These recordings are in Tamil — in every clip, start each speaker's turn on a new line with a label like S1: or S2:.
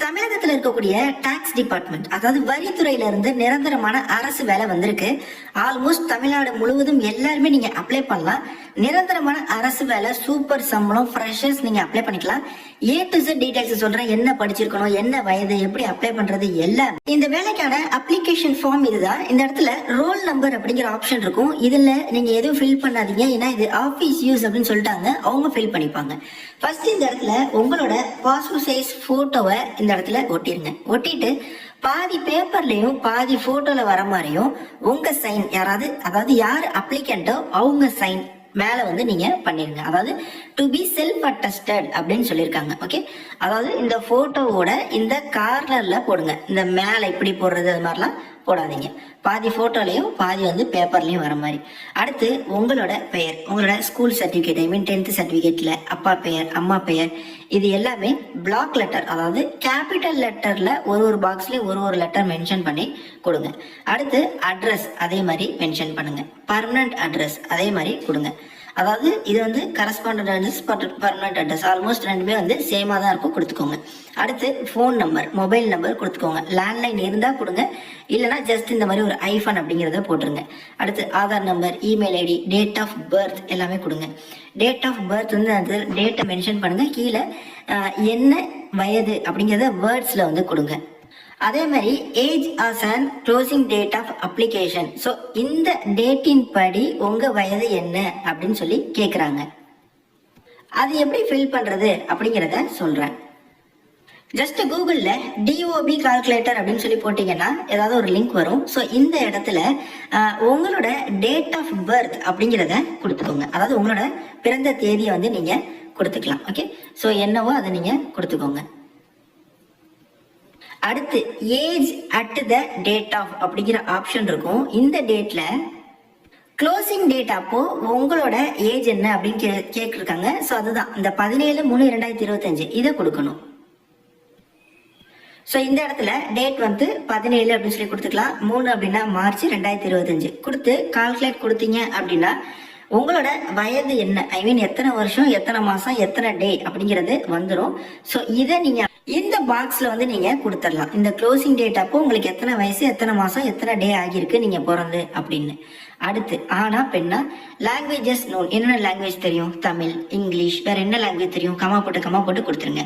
S1: தமிழகத்தில் இருக்கக்கூடிய டாக்ஸ் டிபார்ட்மெண்ட், அதாவது வரித்துறையில இருந்து நிரந்தரமான அரசு வேலை வந்திருக்கு. ஆல்மோஸ்ட் தமிழ்நாடு முழுவதும் எல்லாருமே நீங்க அப்ளை பண்ணலாம். நிரந்தரமான அரசு வேலை, சூப்பர் சம்பளம், ஃப்ரெஷர்ஸ் நீங்க அப்ளை பண்ணிக்கலாம். A to Z டீடைல்ஸ் சொல்றேன். என்ன படிச்சிருக்கணும், என்ன வயது, எப்படி அப்ளை பண்றது எல்லாம். இந்த வேலைக்கான அப்ளிகேஷன் ஃபார்ம் இதுதான். இந்த இடத்துல ரோல் நம்பர் அப்படிங்கிற ஆப்ஷன் இருக்கும். இதுல நீங்க எதுவும் ஃபில் பண்ணாதீங்க, ஏன்னா இது ஆபீஸ் யூஸ் அப்படின்னு சொல்லிட்டாங்க. அவங்க ஃபில் பண்ணிப்பாங்க. ஃபர்ஸ்ட் இந்த இடத்துல உங்களோட பாஸ்போர்ட் சைஸ் போட்டோவை இந்த இடத்துல ஒட்டிருங்க. ஒட்டிட்டு பாதி பேப்பர்லயும் பாதி போட்டோல வர மாதிரியும் உங்க சைன், யாராவது அதாவது யார் அப்ளிகண்டோ அவங்க சைன் மேல வந்து நீங்க பண்ணிருங்க. அதாவது டு பி செல்ஃப் அட்டஸ்டட் அப்படின்னு சொல்லியிருக்காங்க. ஓகே, அதாவது இந்த போட்டோவோட இந்த கார்னர்ல போடுங்க. இந்த மேல இப்படி போடுறது அது மாதிரிலாம் போடாதீங்க. பாதி போட்டோலையும் பாதி வந்து பேப்பர்லயும் வர மாதிரி. அடுத்து உங்களோட பெயர், உங்களோட ஸ்கூல் சர்டிபிகேட், ஐ மீன் 10th சர்டிபிகேட்ல அப்பா பெயர், அம்மா பெயர், இது எல்லாமே பிளாக் லெட்டர், அதாவது கேபிட்டல் லெட்டர்ல ஒரு பாக்ஸ்லயும் ஒரு லெட்டர் மென்ஷன் பண்ணி கொடுங்க. அடுத்து அட்ரஸ் அதே மாதிரி மென்ஷன் பண்ணுங்க. பர்மனன்ட் அட்ரஸ் அதே மாதிரி கொடுங்க. அதாவது இது வந்து correspondent address, permanent address, almost ரெண்டுமே வந்து சேமா தான் இருக்கும், கொடுத்துக்கோங்க. அடுத்து ஃபோன் நம்பர், மொபைல் நம்பர் கொடுத்துக்கோங்க. லேண்ட்லைன் இருந்தா கொடுங்க, இல்லைனா ஜஸ்ட் இந்த மாதிரி ஒரு ஐஃபோன் அப்படிங்கிறத போட்டுருங்க. அடுத்து Aadhaar number, email ID, date of birth எல்லாமே கொடுங்க. டேட் ஆஃப் பர்த் வந்து அந்த டேட்டை மென்ஷன் பண்ணுங்க. கீழே என்ன வயது அப்படிங்கிறத வேர்ட்ஸ்ல வந்து கொடுங்க. அதே மாதிரி age as and closing date of application. So இந்த டேட்டின் படி உங்க வயது என்ன அப்படின்னு சொல்லி கேட்குறாங்க. அது எப்படி ஃபில் பண்றது அப்படிங்கிறத சொல்றேன். ஜஸ்ட் கூகுள்ல டிஓபி கால்குலேட்டர் அப்படின்னு சொல்லி போட்டீங்கன்னா ஏதாவது ஒரு லிங்க் வரும். ஸோ இந்த இடத்துல உங்களோட டேட் ஆஃப் பர்த் அப்படிங்கிறத கொடுத்துக்கோங்க. அதாவது உங்களோட பிறந்த தேதியை வந்து நீங்க கொடுத்துக்கலாம். ஓகே, ஸோ என்னவோ அதை நீங்க கொடுத்துக்கோங்க. அடுத்து age at the date of அப்படிங்கிற ஆப்ஷன் இருக்கும். இந்த டேட்ல க்ளோசிங் டேட் அப்போ உங்களோட ஏஜ் என்ன அப்படின்னு கேட்டிருக்காங்க. ஸோ அதுதான் இந்த 17/3/2025 இதை கொடுக்கணும். ஸோ இந்த இடத்துல டேட் வந்து 17 அப்படின்னு சொல்லி கொடுத்துக்கலாம். 3 அப்படின்னா மார்ச் 2025 கொடுத்து கால்குலேட் கொடுத்தீங்க அப்படின்னா உங்களோட வயது என்ன, ஐ மீன் எத்தனை வருஷம், எத்தனை மாசம், எத்தனை டே அப்படிங்கிறது வந்துடும். ஸோ இதை நீங்க இந்த பாக்ஸ்ல வந்து நீங்க கொடுத்துடலாம். இந்த க்ளோசிங் டேட் அப்போ உங்களுக்கு எத்தனை வயசு, எத்தனை மாசம், எத்தனை டே ஆகியிருக்கு நீங்க பிறந்து அப்படின்னு. அடுத்து ஆனா பெண்ணா, லாங்குவேஜஸ் நோன், என்னென்ன லாங்குவேஜ் தெரியும், தமிழ், இங்கிலீஷ், வேற என்ன லாங்குவேஜ் தெரியும், கமா போட்டு கொடுத்துருங்க.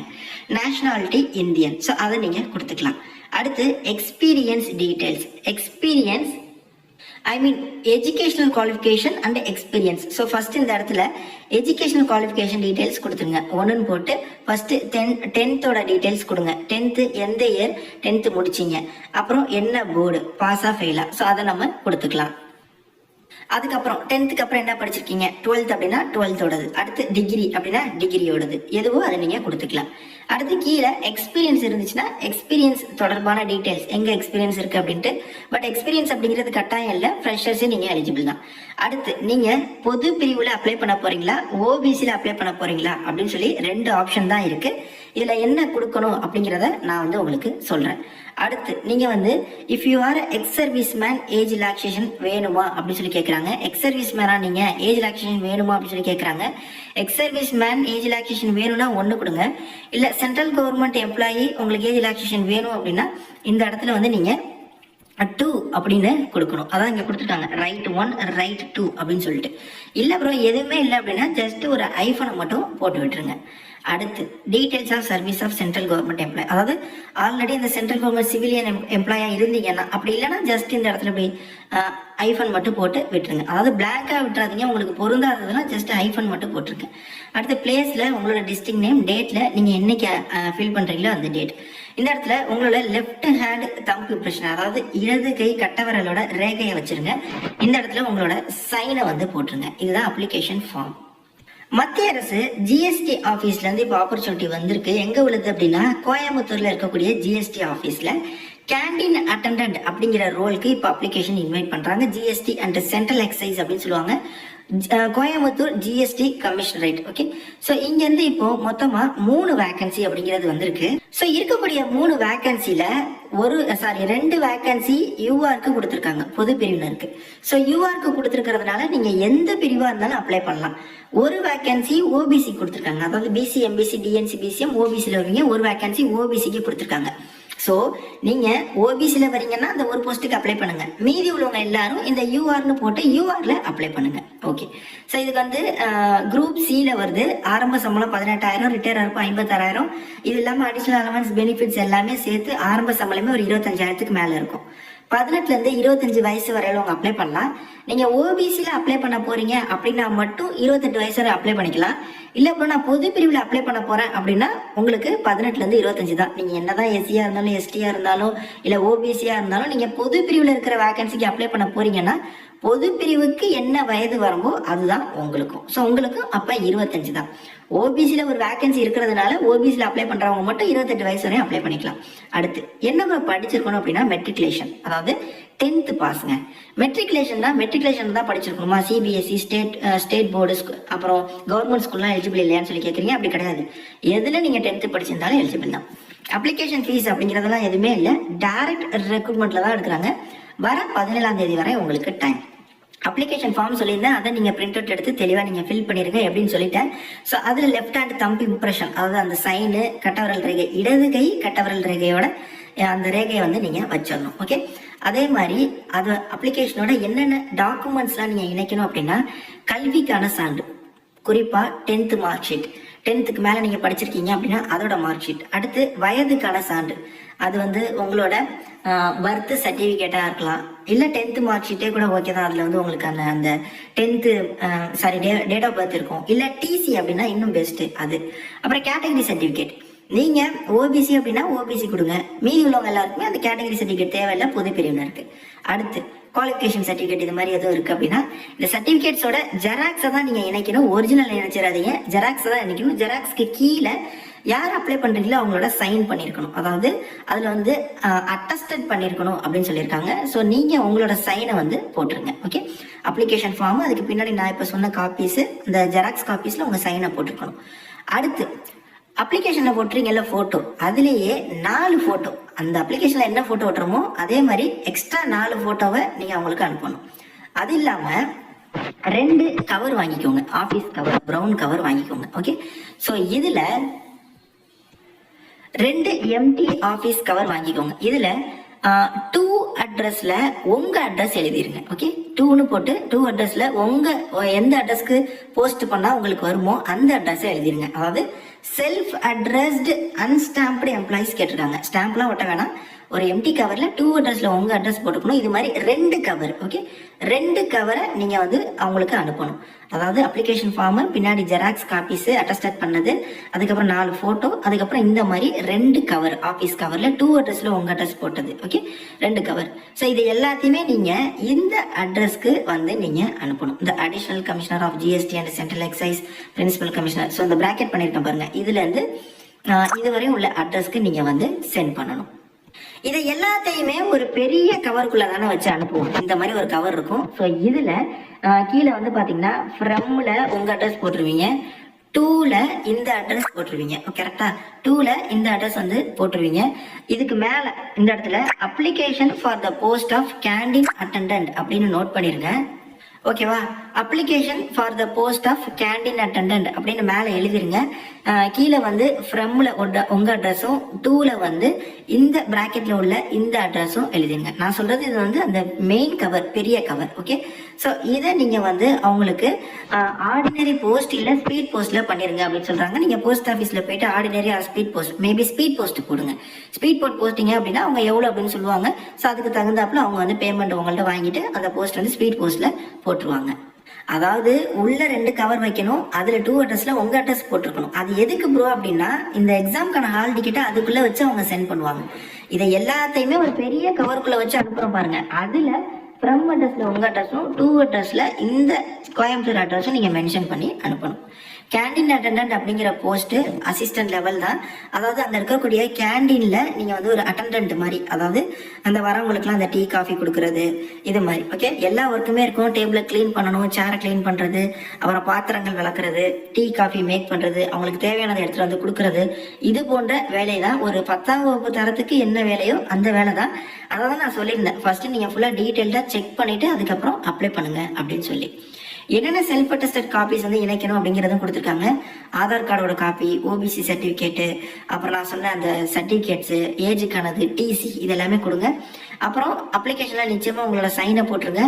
S1: நேஷனாலிட்டி இந்தியன், ஸோ அதை நீங்க கொடுத்துக்கலாம். அடுத்து experience details, experience I mean educational qualification and experience. So first இந்த இடத்துல எஜுகேஷனல் குவாலிஃபிகேஷன் டீடைல்ஸ் கொடுத்துருங்க. 1ன்னு போட்டு ஃபர்ஸ்ட் 10th டீடைல்ஸ் கொடுங்க. 10th எந்த இயர் 10th முடிச்சிங்க, அப்புறம் என்ன போர்டு, பாஸா ஃபெயிலா, ஸோ அதை நம்ம கொடுத்துக்கலாம். அதுக்கப்புறம் 10th அப்புறம் என்ன படிச்சிருக்கீங்க, 12th அப்படின்னா 12th. அடுத்து டிகிரி அப்படின்னா டிகிரியோடது, எதுவோ அதை நீங்க கொடுத்துக்கலாம். அடுத்து கீழே எக்ஸ்பீரியன்ஸ் இருந்துச்சுன்னா எக்ஸ்பீரியன்ஸ் தொடர்பான டீடைல்ஸ், எங்க எக்ஸ்பீரியன்ஸ் இருக்கு அப்படின்ட்டு. பட் எக்ஸ்பீரியன்ஸ் அப்படிங்கிறது கட்டாயம் இல்லை, ஃப்ரெஷர்ஸே நீங்க எலிஜிபிள் தான். அடுத்து நீங்க பொது பிரிவுல அப்ளை பண்ண போறீங்களா, ஓபிசில அப்ளை பண்ண போறீங்களா அப்படின்னு சொல்லி 2 ஆப்ஷன் தான் இருக்கு. இதுல என்ன கொடுக்கணும் அப்படிங்கிறத நான் வந்து உங்களுக்கு சொல்றேன். அடுத்து நீங்க வந்து if you are ex service man age relaxation வேணுமா அப்படின்னு சொல்லி கேட்கறாங்க. எக்ஸ் சர்வீஸ் மேனா நீங்க ஏஜ் ரிலாக்ஸேஷன் வேணுமா அப்படின்னு சொல்லி கேட்கறாங்க. Ex service man age relaxation வேணும்னா 1 கொடுங்க. இல்ல சென்ட்ரல் கவர்மெண்ட் எம்ப்ளாயி உங்களுக்கு ஏஜ் ரிலாக்ஸேஷன் வேணும் அப்படின்னா இந்த இடத்துல வந்து நீங்க 2 அப்படின்னு கொடுக்கணும். அதான் இங்க கொடுத்துட்டாங்க, ரைட் 1 ரைட் 2 அப்படின்னு சொல்லிட்டு. இல்ல ப்ரோ எதுவுமே இல்லை அப்படின்னா ஜஸ்ட் ஒரு ஐஃபோனை மட்டும் போட்டு விட்டுருங்க. அடுத்து details of service of central government employ, அதாவது ஆல்ரெடி இந்த சென்ட்ரல் கவர்மெண்ட் சிவிலியன் எம்ப்ளாயா இருந்தீங்கன்னா, அப்படி இல்லைன்னா ஜஸ்ட் இந்த இடத்துல இப்படி ஐஃபோன் மட்டும் போட்டு விட்டுருங்க. அதாவது பிளாங்கா விட்டுறாதீங்க, உங்களுக்கு பொருந்தாததுன்னா ஜஸ்ட் ஐஃபோன் மட்டும் போட்டுருங்க. அடுத்த பிளேஸ்ல உங்களோட டிஸ்ட்ரிக்ட் நேம், டேட்ல நீங்க என்னைக்கு ஃபில் பண்றீங்களோ அந்த டேட். இந்த இடத்துல உங்களோட லெஃப்ட் ஹேண்ட் தம்ப் இம்ப்ரெஷன், அதாவது இடது கை கட்டவரலோட ரேகையை வச்சிருங்க. இந்த இடத்துல உங்களோட சைனை வந்து போட்டுருங்க. இதுதான் அப்ளிகேஷன் ஃபார்ம். மத்திய அரசு ஜிஎஸ்டி ஆபீஸ்ல இருந்து இப்போ ஆப்பர்ச்சுனிட்டி வந்திருக்கு. எங்க உள்ளது அப்படின்னா கோயம்புத்தூர்ல இருக்கக்கூடிய ஜிஎஸ்டி ஆபீஸ்ல கேண்டீன் அட்டெண்டன்ட் அப்படிங்கிற ரோலுக்கு இப்போ அப்ளிகேஷன் இன்வைட் பண்றாங்க. ஜிஎஸ்டி அண்ட் சென்ட்ரல் எக்ஸைஸ் அப்படின்னு சொல்லுவாங்க. Coimbatore GST commissionerate. Okay, so இங்க இருந்து இப்போ மொத்தமா 3 வேகன்சி அப்படிங்கிறது வந்திருக்கு. ஸோ இருக்கக்கூடிய 3 வேகன்சில ரெண்டு வேகன்சி யூஆருக்கு கொடுத்துருக்காங்க, பொது பிரிவினருக்கு. ஸோ யூஆருக்கு கொடுத்துருக்கிறதுனால நீங்க எந்த பிரிவா இருந்தாலும் அப்ளை பண்ணலாம். ஒரு வேகன்சி ஓபிசி கொடுத்துருக்காங்க, அதாவது பிசி எம்பிசி டிஎன்சி பிசிஎம் ஓபிசியில் வரீங்க, ஒரு வேகன்சி ஓபிசிக்கு கொடுத்துருக்காங்க. ஸோ நீங்கள் ஓபிசியில் வரீங்கன்னா அந்த ஒரு போஸ்ட்டுக்கு அப்ளை பண்ணுங்க. மீதி உள்ளவங்க எல்லாரும் இந்த யூஆர்னு போட்டு யூஆர்ல அப்ளை பண்ணுங்க. ஓகே. ஸோ இதுக்கு வந்து குரூப் சியில் வருது. ஆரம்ப சம்பளம் 18,000, ரிட்டையர் ஆகிறப்ப 56,000. இது இல்லாமல் அடிஷனல் அலவன்ஸ் பெனிஃபிட்ஸ் எல்லாமே சேர்த்து ஆரம்ப சம்பளமே ஒரு 25,000க்கு மேலே இருக்கும். 18லேருந்து 25 வயசு வரையில உங்க அப்ளை பண்ணலாம். நீங்க ஓபிசியில் அப்ளை பண்ண போறீங்க அப்படின்னா மட்டும் 28 வயசு வரை அப்ளை பண்ணிக்கலாம். இல்லை இப்போ நான் பொது பிரிவில் அப்ளை பண்ண போறேன் அப்படின்னா உங்களுக்கு 18லேருந்து 25 தான். நீங்க என்னதான் எஸ்சியா இருந்தாலும் எஸ்டியா இருந்தாலும் இல்லை ஓபிசியா இருந்தாலும் நீங்க பொது பிரிவில் இருக்கிற வேகன்சிக்கு அப்ளை பண்ண போறீங்கன்னா பொது பிரிவுக்கு என்ன வயது வருமோ அதுதான் உங்களுக்கும். ஸோ உங்களுக்கும் அப்போ 25 தான். ஓபிசியில் ஒரு வேகன்சி இருக்கிறதுனால ஓபிசியில் அப்ளை பண்ணுறவங்க மட்டும் 28 வயசு வரையும் அப்ளை பண்ணிக்கலாம். அடுத்து என்ன படிச்சிருக்கணும் அப்படின்னா மெட்ரிகுலேஷன், அதாவது 10th பாஸுங்க. மெட்ரிகுலேஷன் தான் படிச்சிருக்கணுமா? சிபிஎஸ்சி, ஸ்டேட் போர்டு, அப்புறம் கவர்மெண்ட் ஸ்கூல்லாம் எலிஜிபிள் இல்லையான்னு சொல்லி கேட்குறீங்க. அப்படி கிடையாது. எதில் நீங்கள் 10th படிச்சிருந்தாலும் எலிஜிபிள் தான். அப்ளிகேஷன் ஃபீஸ் அப்படிங்கிறதெல்லாம் எதுவுமே இல்லை. டைரக்ட் ரெக்ரூட்மெண்ட்டில் தான் எடுக்கிறாங்க. வர 17ஆம் தேதி வரை உங்களுக்கு டைம். அப்ளிகேஷன் ஃபார்ம் சொல்லியிருந்தேன், அதை நீங்கள் பிரிண்ட் அவுட் எடுத்து தெளிவாக நீங்கள் ஃபில் பண்ணிடுங்க அப்படின்னு சொல்லிட்டேன். ஸோ அதில் லெஃப்ட் ஹேண்ட் தம்பி இம்ப்ரெஷன், அதாவது அந்த சைனு, கட்டவரல் ரேகை, இடது கை கட்டவரல் ரேகையோட அந்த ரேகையை வந்து நீங்கள் வச்சிடணும். ஓகே. அதே மாதிரி அது அப்ளிகேஷனோட என்னென்ன டாக்குமெண்ட்ஸ்லாம் நீங்கள் இணைக்கணும் அப்படின்னா கல்விக்கான சான்று, குறிப்பாக 10th மார்க் ஷீட், 10th மேலே நீங்கள் படிச்சிருக்கீங்க அப்படின்னா அதோட மார்க் ஷீட். அடுத்து வயதுக்கான சான்று, அது வந்து உங்களோட பர்த் சர்டிஃபிகேட்டாக இருக்கலாம், இல்லை 10th மார்க் ஷீட்டே கூட ஓகே தான். அதில் வந்து உங்களுக்கு அந்த 10th டேட் ஆஃப் பர்த் இருக்கும். இல்லை டிசி அப்படின்னா இன்னும் பெஸ்ட்டு அது. அப்புறம் கேட்டகரி சர்டிஃபிகேட், நீங்கள் ஓபிசி அப்படின்னா ஓபிசி கொடுங்க. மீதி உள்ளவங்க எல்லாருக்குமே அந்த கேட்டகரி சர்டிஃபிகேட் தேவையில்லை, பொது பிரிவினருக்கு. அடுத்து குவாலிஃபிகேஷன் சர்டிஃபிகேட், இது மாதிரி எதுவும் இருக்குது அப்படின்னா இந்த சர்டிஃபிகேட்ஸோட ஜெராக்ஸை தான் நீங்கள் இணைக்கணும். ஒரிஜினல் இணைச்சிடாதீங்க, ஜெராக்ஸை தான் இணைக்கணும். ஜெராக்ஸ்க்கு கீழே யார் அப்ளை பண்ணுறீங்களோ அவங்களோட சைன் பண்ணியிருக்கணும். அதாவது அதில் வந்து அட்டஸ்டட் பண்ணியிருக்கணும் அப்படின்னு சொல்லியிருக்காங்க. ஸோ நீங்கள் உங்களோட சைனை வந்து போட்டுருங்க. ஓகே. அப்ளிகேஷன் ஃபார்ம், அதுக்கு பின்னாடி நான் இப்போ சொன்ன காப்பீஸு, இந்த ஜெராக்ஸ் காப்பீஸில் உங்கள் சைனை போட்டிருக்கணும். அடுத்து அப்ளிகேஷனில் போட்டுறீங்கல்ல ஃபோட்டோ, அதுலேயே 4 ஃபோட்டோ, அந்த அப்ளிகேஷனில் என்ன ஃபோட்டோ ஓட்டுறமோ அதே மாதிரி எக்ஸ்ட்ரா 4 ஃபோட்டோவை நீங்கள் அவங்களுக்கு அனுப்பணும். அது இல்லாமல் 2 கவர் வாங்கிக்கோங்க, ஆஃபீஸ் கவர், ப்ரௌன் கவர் வாங்கிக்கோங்க. ஓகே. ஸோ இதில் 2 எம்டி ஆஃபீஸ் கவர் வாங்கிக்கோங்க. இதில் 2 அட்ரஸில் உங்கள் அட்ரஸ் எழுதிருங்க. ஓகே. 2ன்னு போட்டு 2 அட்ரஸில் எந்த அட்ரஸ்க்கு போஸ்ட் பண்ணால் உங்களுக்கு வருமோ அந்த அட்ரஸை எழுதிருங்க. அதாவது செல்ஃப் அட்ரஸ்டு அன்ஸ்டாம்ப்டு எம்ப்ளாயிஸ் கேட்டிருக்காங்க. ஸ்டாம்ப்லாம் ஒட்ட வேணாம். ஒரு எம்டி கவரில் 2 அட்ரஸில் உங்கள் அட்ரஸ் போட்டுக்கணும். இது மாதிரி 2 கவர். ஓகே. 2 கவரை நீங்கள் வந்து அவங்களுக்கு அனுப்பணும். அதாவது அப்ளிகேஷன் ஃபார்மு, பின்னாடி ஜெராக்ஸ் காப்பீஸு அட்டஸ்டட் பண்ணது, அதுக்கப்புறம் 4 ஃபோட்டோ, அதுக்கப்புறம் இந்த மாதிரி 2 கவர், ஆஃபீஸ் கவரில் 2 அட்ரஸில் உங்கள் அட்ரஸ் போட்டது. ஓகே. 2 கவர். ஸோ இது எல்லாத்தையுமே நீங்கள் இந்த அட்ரஸ்க்கு வந்து நீங்கள் அனுப்பணும். இந்த additional commissioner of GST and central excise principal commissioner, so இந்த பிராக்கெட் பண்ணியிருக்கேன் பாருங்கள், இதுலேருந்து இதுவரையும் உள்ள அட்ரஸ்க்கு நீங்கள் வந்து சென்ட் பண்ணணும். இதை எல்லாத்தையுமே ஒரு பெரிய கவருக்குள்ள தானே வச்சு அனுப்புவோம். இந்த மாதிரி ஒரு கவர் இருக்கும். ஸோ இதுல கீழே வந்து பாத்தீங்கன்னா ஃப்ரம்ல உங்க அட்ரஸ் போட்டுருவீங்க, 2ல இந்த அட்ரஸ் போட்டுருவீங்க. கரெக்டா? 2ல இந்த அட்ரஸ் வந்து போட்டுருவீங்க. இதுக்கு மேல இந்த இடத்துல application for the post of canteen attendant அப்படின்னு நோட் பண்ணிருங்க. ஓகேவா? Application for the post of canteen attendant அப்படின்னு மேலே எழுதிருங்க. கீழே வந்து ஃப்ரம்ல உங்க அட்ரஸும், 2ல வந்து இந்த பிராக்கெட்ல உள்ள இந்த அட்ரஸும் எழுதிருங்க. நான் சொல்றது இது வந்து அந்த மெயின் கவர், பெரிய கவர். ஓகே. ஸோ இதை நீங்க வந்து அவங்களுக்கு ஆர்டினரி போஸ்ட் இல்லை ஸ்பீட் போஸ்ட்ல பண்ணிருங்க அப்படின்னு சொல்றாங்க. நீங்க போஸ்ட் ஆஃபீஸ்ல போயிட்டு ordinary or speed post, maybe speed post போடுங்க. ஸ்பீட் போஸ்ட் போஸ்டிங்க அப்படின்னா அவங்க எவ்வளோ அப்படின்னு சொல்லுவாங்க. ஸோ அதுக்கு தகுந்தாப்புல அவங்க வந்து பேமெண்ட் உங்கள்ட்ட வாங்கிட்டு அந்த போஸ்ட் வந்து ஸ்பீட் போஸ்ட்ல போட்டுருவாங்க. அதாவது உள்ள 2 கவர் வைக்கணும், அதுல 2 அட்ரஸ்ல உங்க அட்ரஸ் போட்டிருக்கணும். அது எதுக்கு ப்ரோ அப்படின்னா இந்த எக்ஸாம்க்கான ஹால் டிக்கெட்டை அதுக்குள்ள வச்சு அவங்க சென்ட் பண்ணுவாங்க. இதை எல்லாத்தையுமே ஒரு பெரிய கவருக்குள்ள வச்சு அனுப்புறோம் பாருங்க. அதுல ஃப்ரம் அட்ரஸ்ல உங்க அட்ரஸும், 2 அட்ரஸ்ல இந்த கோயம்புத்தூர் அட்ரஸும் நீங்க மென்ஷன் பண்ணி அனுப்பணும். கேண்டீன் அட்டெண்டன்ட் அப்படிங்கிற போஸ்ட் அசிஸ்டன்ட் லெவல் தான். அதாவது அங்கே இருக்கக்கூடிய கேண்டீனில் நீங்கள் வந்து ஒரு அட்டெண்டன்ட் மாதிரி, அதாவது அந்த வரவங்களுக்குலாம் அந்த டீ காஃபி கொடுக்கறது இது மாதிரி. ஓகே, எல்லா ஒர்க்குமே இருக்கும். டேபிளை க்ளீன் பண்ணணும், சேரை க்ளீன் பண்ணுறது, அப்புறம் பாத்திரங்கள் விளக்குறது, டீ காஃபி மேக் பண்ணுறது, அவங்களுக்கு தேவையானதை எடுத்துகிட்டு வந்து கொடுக்கறது, இது போன்ற வேலை தான். ஒரு 10ஆம் வகுப்பு தரத்துக்கு என்ன வேலையோ அந்த வேலை தான். அதை தான் நான் சொல்லியிருந்தேன். ஃபர்ஸ்ட் நீங்கள் ஃபுல்லாக டீட்டெயில்டாக செக் பண்ணிவிட்டு அதுக்கப்புறம் அப்ளை பண்ணுங்க அப்படின்னு சொல்லி. என்னென்ன செல்ஃப் அட்டஸ்டட் காப்பீஸ் வந்து இணைக்கணும் அப்படிங்கிறதும் கொடுத்துருக்காங்க. ஆதார் கார்டோட காப்பி, ஓபிசி சர்டிஃபிகேட்டு, அப்புறம் நான் சொன்ன அந்த சர்டிஃபிகேட்ஸு, ஏஜுக்கானது, டிசி, இதெல்லாமே கொடுங்க. அப்புறம் அப்ளிகேஷனில் நிச்சயமாக உங்களோட சைனை போட்டுருங்க.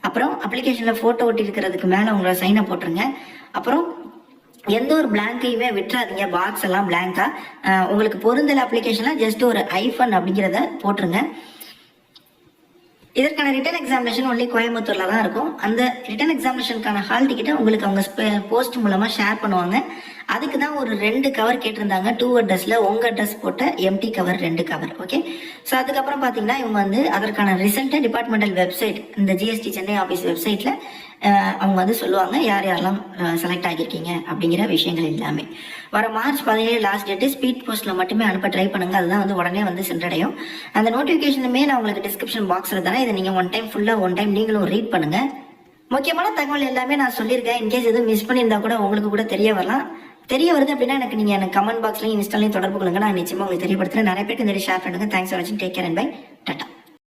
S1: அப்புறம் அப்ளிகேஷனில் ஃபோட்டோ ஒட்டி இருக்கிறதுக்கு மேலே உங்களோட சைனை போட்டுருங்க. அப்புறம் எந்த ஒரு பிளாங்கையுமே விட்டுறாதீங்க, பாக்ஸ் எல்லாம் பிளாங்கா. உங்களுக்கு பொருந்தல அப்ளிகேஷனில் ஜஸ்ட் ஒரு ஐஃபன் அப்படிங்கிறத போட்டுருங்க. இதற்கான ரிட்டன் எக்ஸாமினேஷன் ஒன்லி கோயம்புத்தூர்ல தான் இருக்கும். அந்த ரிட்டன் எக்ஸாமினேஷனுக்கான ஹால் டிக்கெட்டை உங்களுக்கு அவங்க போஸ்ட் மூலமா ஷேர் பண்ணுவாங்க. அதுக்கு தான் ஒரு 2 கவர் கேட்டிருந்தாங்க. 2 அட்ரஸ்ல உங்க அட்ரஸ் போட்ட empty cover 2 cover. Okay, so அதுக்கப்புறம் பார்த்தீங்கன்னா இவங்க வந்து அதற்கான ரிசல்ட்டை டிபார்ட்மெண்டல் வெப்சைட், இந்த ஜிஎஸ்டி சென்னை ஆஃபீஸ் வெப்சைட்ல அவங்க வந்து சொல்லுவாங்க யார் யாரெல்லாம் செலக்ட் ஆகியிருக்கீங்க அப்படிங்கிற விஷயங்கள் எல்லாமே. வர மார்ச் 17 லாஸ்ட் டேட்டு. ஸ்பீட் போஸ்ட்ல மட்டுமே அனுப்ப ட்ரை பண்ணுங்க, அதுதான் வந்து உடனே வந்து சென்றடையும். அந்த நோட்டிஃபிகேஷனுமே நான் உங்களுக்கு டிஸ்கிரிப்ஷன் பாக்ஸில் தரேன். இதை நீங்கள் ஒன் டைம் நீங்களும் ரீட் பண்ணுங்க. முக்கியமான தகவல் எல்லாமே நான் சொல்லியிருக்கேன். இன்கேஸ் எதுவும் மிஸ் பண்ணியிருந்தா கூட உங்களுக்கு கூட தெரிய வருது அப்படின்னா எனக்கு கமெண்ட் பாக்ஸ்லையும் இன்ஸ்டாலையும் தொடர்பு கொள்ளுங்க. நான் நிச்சயமாக உங்களுக்கு தெரியப்படுத்துறேன். நிறைய பேருக்கு இந்த ஷேர் பண்ணுங்க. தேங்க்ஸ் ஃபார் வாட்சிங். Take care and bye. Tata.